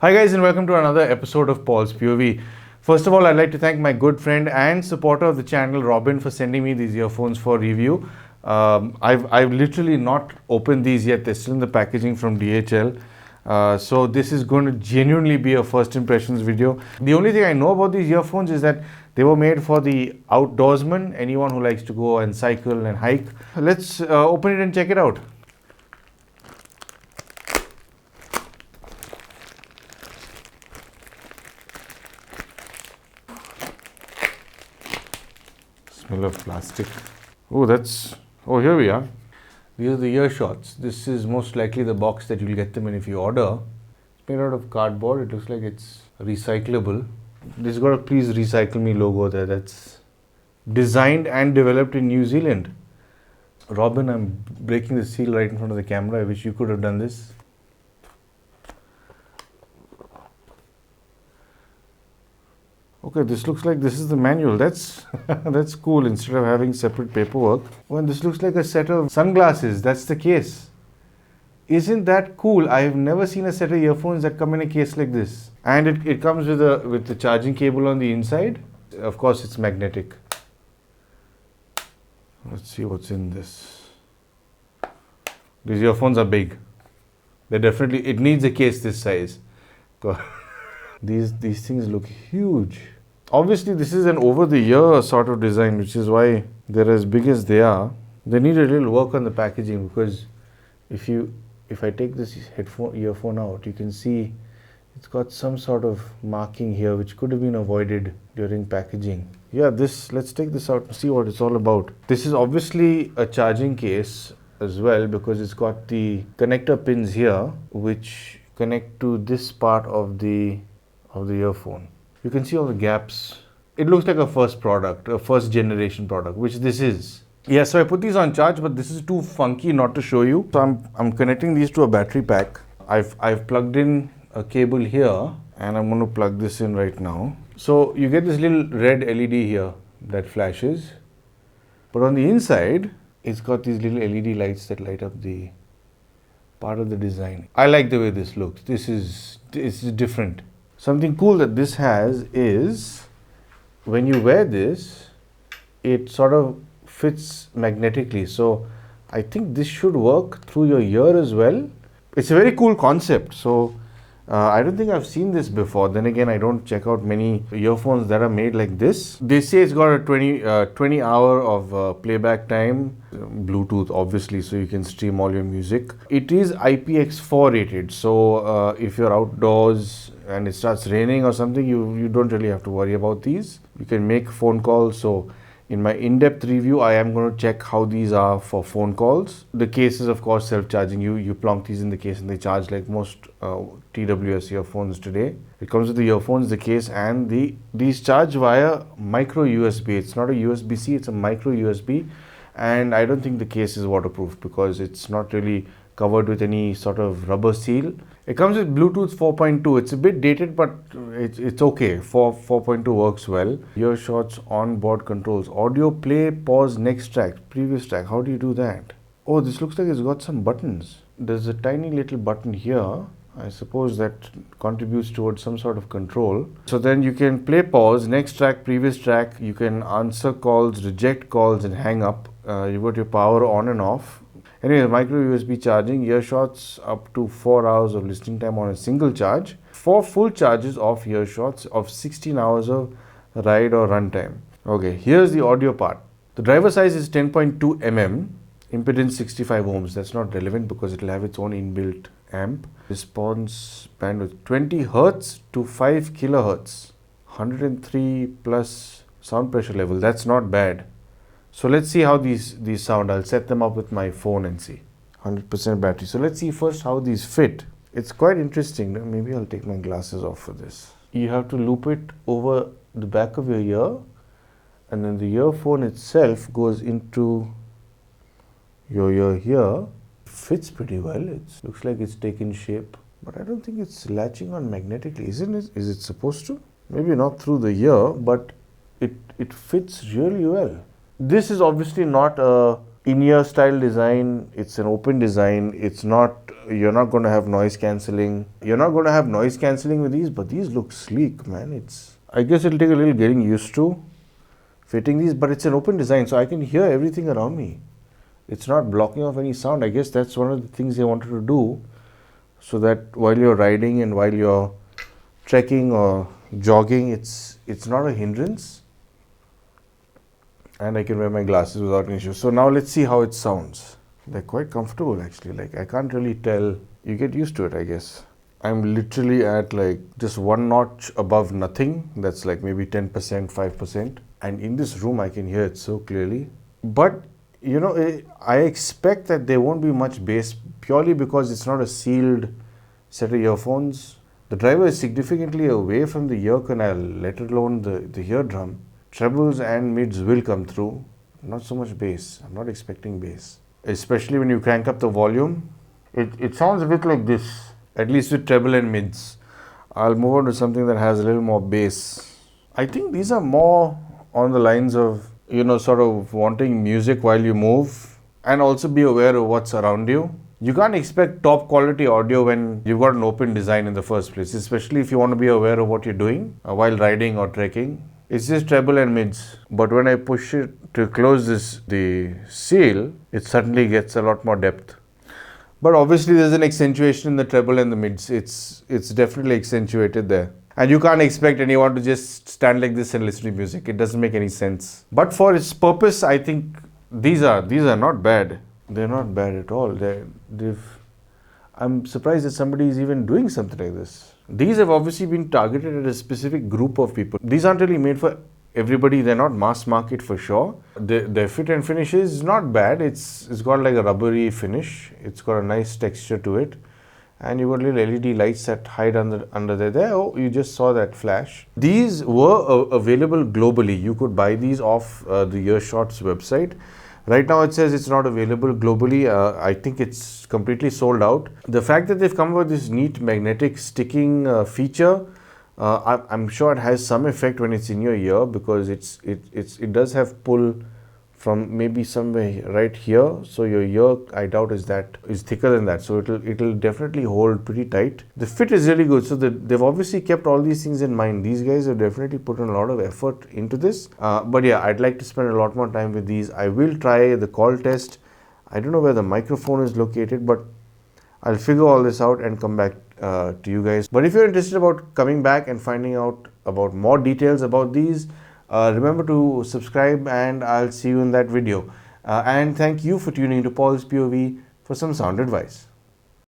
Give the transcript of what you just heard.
Hi guys, and welcome to another episode of Paul's POV. First of all, I'd like to thank my good friend and supporter of the channel, Robin, for sending me these earphones for review. I've literally not opened these yet. They're still in the packaging from DHL. So this is going to genuinely be a first impressions video. The only thing I know about these earphones is that they were made for the outdoorsman, anyone who likes to go and cycle and hike. Let's open it and check it out. Smell of plastic. Oh, here we are. These are the Earshots. This is most likely the box that you'll get them in if you order. It's made out of cardboard. It looks like it's recyclable. This has got a please recycle me logo there. That's designed and developed in New Zealand. Robin, I'm breaking the seal right in front of the camera. I wish you could have done this. Okay, this looks like this is the manual. That's that's cool. Instead of having separate paperwork. Well, this looks like a set of sunglasses. That's the case. Isn't that cool? I've never seen a set of earphones that come in a case like this. And it comes with the charging cable on the inside. Of course, it's magnetic. Let's see what's in this. These earphones are big. It needs a case this size. These things look huge. Obviously, this is an over-the-ear sort of design, which is why they're as big as they are. They need a little work on the packaging because if I take this earphone out, you can see it's got some sort of marking here which could have been avoided during packaging. Yeah, let's take this out and see what it's all about. This is obviously a charging case as well because it's got the connector pins here which connect to this part of the earphone. You can see all the gaps. It looks like a first generation product, which this is. Yeah, so I put these on charge, but this is too funky not to show you. So I'm connecting these to a battery pack. I've plugged in a cable here, and I'm going to plug this in right now. So you get this little red LED here that flashes, but on the inside, it's got these little LED lights that light up the part of the design. I like the way this looks. It's different. Something cool that this has is when you wear this, it sort of fits magnetically. So I think this should work through your ear as well. It's a very cool concept. So I don't think I've seen this before. Then again, I don't check out many earphones that are made like this. They say it's got a 20 hour of playback time, Bluetooth obviously, so you can stream all your music. It is IPX4 rated, so if you're outdoors and it starts raining or something, you don't really have to worry about these. You can make phone calls. So in my in-depth review, I am going to check how these are for phone calls. The case is of course self-charging. You plonk these in the case and they charge like most TWS earphones today. It comes with the earphones, the case, and these charge via micro USB. It's not a USB-C, it's a micro USB. And I don't think the case is waterproof because it's not really covered with any sort of rubber seal. It comes with Bluetooth 4.2. It's a bit dated, but it's okay. 4.2 works well. Earshots, onboard controls, audio play, pause, next track, previous track. How do you do that? Oh, this looks like it's got some buttons. There's a tiny little button here. I suppose that contributes towards some sort of control. So then you can play pause, next track, previous track. You can answer calls, reject calls, and hang up. You've got your power on and off. Anyway, micro USB charging, Earshots up to 4 hours of listening time on a single charge. 4 full charges of Earshots of 16 hours of ride or run time. Okay, here's the audio part. The driver size is 10.2 mm, impedance 65 ohms. That's not relevant because it will have its own inbuilt amp. Response bandwidth 20 Hz to 5 kHz. 103 plus sound pressure level. That's not bad. So let's see how these sound. I'll set them up with my phone and see. 100% battery. So let's see first how these fit. It's quite interesting. Maybe I'll take my glasses off for this. You have to loop it over the back of your ear, and then the earphone itself goes into your ear here. Fits pretty well. It looks like it's taken shape, but I don't think it's latching on magnetically, isn't it? Is it supposed to? Maybe not through the ear, but it fits really well. This is obviously not a in-ear style design. It's an open design. It's not, you're not going to have noise cancelling. You're not going to have noise cancelling with these, but these look sleek, man. I guess it'll take a little getting used to fitting these, but it's an open design, so I can hear everything around me. It's not blocking off any sound. I guess that's one of the things they wanted to do, so that while you're riding and while you're trekking or jogging, it's not a hindrance. And I can wear my glasses without any issues. So now let's see how it sounds. They're quite comfortable actually. Like, I can't really tell. You get used to it, I guess. I'm literally at like just one notch above nothing. That's like maybe 10%, 5%. And in this room, I can hear it so clearly. But, you know, I expect that there won't be much bass purely because it's not a sealed set of earphones. The driver is significantly away from the ear canal, let alone the eardrum. Trebles and mids will come through, not so much bass. I'm not expecting bass. Especially when you crank up the volume. It sounds a bit like this, at least with treble and mids. I'll move on to something that has a little more bass. I think these are more on the lines of, you know, sort of wanting music while you move and also be aware of what's around you. You can't expect top quality audio when you've got an open design in the first place, especially if you want to be aware of what you're doing while riding or trekking. It's just treble and mids, but when I push it to close the seal, it suddenly gets a lot more depth. But obviously there's an accentuation in the treble and the mids. It's definitely accentuated there. And you can't expect anyone to just stand like this and listen to music. It doesn't make any sense. But for its purpose, I think these are not bad. They're not bad at all. I'm surprised that somebody is even doing something like this. These have obviously been targeted at a specific group of people. These aren't really made for everybody. They're not mass market for sure. Their fit and finish is not bad. It's got like a rubbery finish. It's got a nice texture to it. And you've got little LED lights that hide under there. Oh, you just saw that flash. These were available globally. You could buy these off the Earshots website. Right now it says it's not available globally. I think it's completely sold out. The fact that they've come up with this neat magnetic sticking feature, I'm sure it has some effect when it's in your ear, because it does have pull from maybe somewhere right here. So your ear, I doubt, is thicker than that. So it'll definitely hold pretty tight. The fit is really good. So they've obviously kept all these things in mind. These guys have definitely put in a lot of effort into this. But yeah, I'd like to spend a lot more time with these. I will try the call test. I don't know where the microphone is located, but I'll figure all this out and come back to you guys. But if you're interested about coming back and finding out about more details about these, remember to subscribe, and I'll see you in that video. And thank you for tuning into Paul's POV for some sound advice.